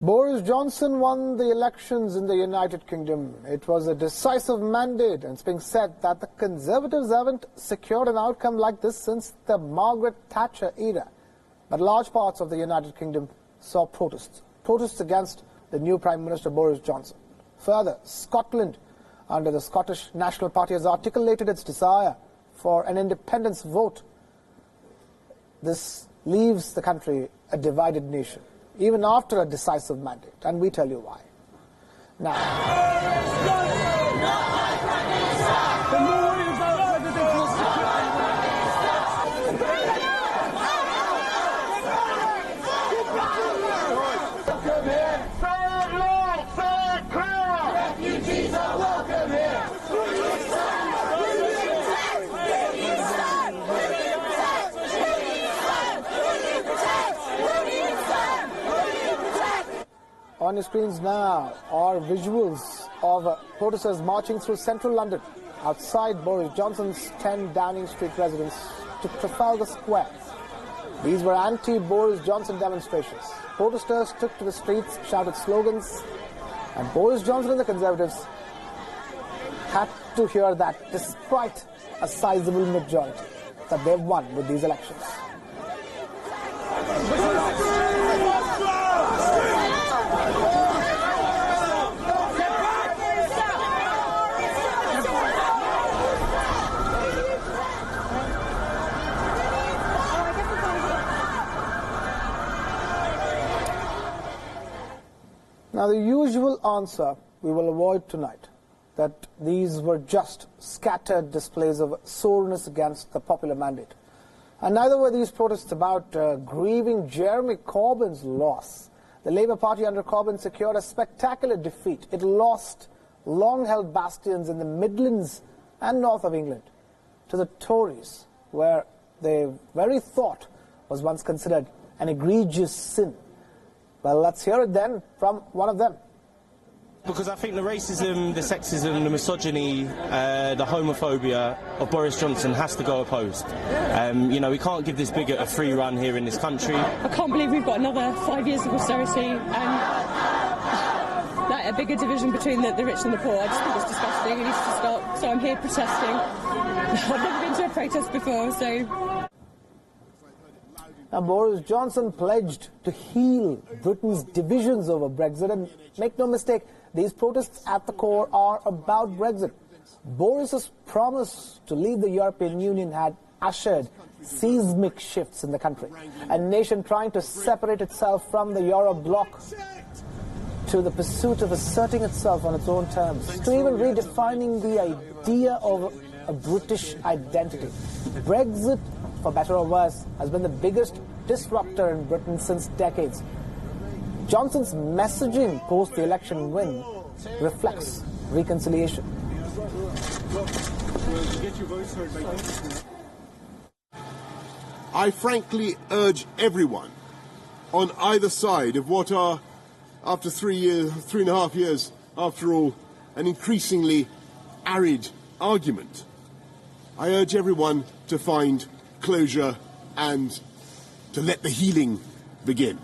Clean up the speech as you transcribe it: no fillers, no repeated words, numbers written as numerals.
Boris Johnson won the elections in the United Kingdom. It was a decisive mandate, and it's being said that the Conservatives haven't secured an outcome like this since the Margaret Thatcher era. But large parts of the United Kingdom saw protests against the new Prime Minister Boris Johnson. Further, Scotland, under the Scottish National Party, has articulated its desire for an independence vote. This leaves the country a divided nation, even after a decisive mandate, and we tell you why. On your screens now are visuals of protesters marching through central London outside Boris Johnson's 10 Downing Street residence to Trafalgar Square. These were anti-Boris Johnson demonstrations. Protesters took to the streets, shouted slogans, and Boris Johnson and the Conservatives had to hear that despite a sizable majority that they've won with these elections. Now, the usual answer we will avoid tonight, that these were just scattered displays of soreness against the popular mandate. And neither were these protests about grieving Jeremy Corbyn's loss. The Labour Party under Corbyn secured a spectacular defeat. It lost long-held bastions in the Midlands and north of England to the Tories, where their very thought was once considered an egregious sin. Well, let's hear it then from one of them. Because I think the racism, the sexism, the misogyny, the homophobia of Boris Johnson has to go opposed. You know, we can't give this bigot a free run here in this country. I can't believe we've got another 5 years of austerity and like a bigger division between the rich and the poor. I just think it's disgusting. It needs to stop. So I'm here protesting. I've never been to a protest before, so... Now, Boris Johnson pledged to heal Britain's divisions over Brexit, and make no mistake, these protests at the core are about Brexit. Boris's promise to leave the European Union had ushered seismic shifts in the country. A nation trying to separate itself from the Euro bloc, to the pursuit of asserting itself on its own terms, to even redefining the idea of a British identity. Brexit, for better or worse, has been the biggest disruptor in Britain since decades. Johnson's messaging post the election win reflects reconciliation. I frankly urge everyone on either side of what are, after 3.5 years, after all, an increasingly arid argument, I urge everyone to find closure and to let the healing begin.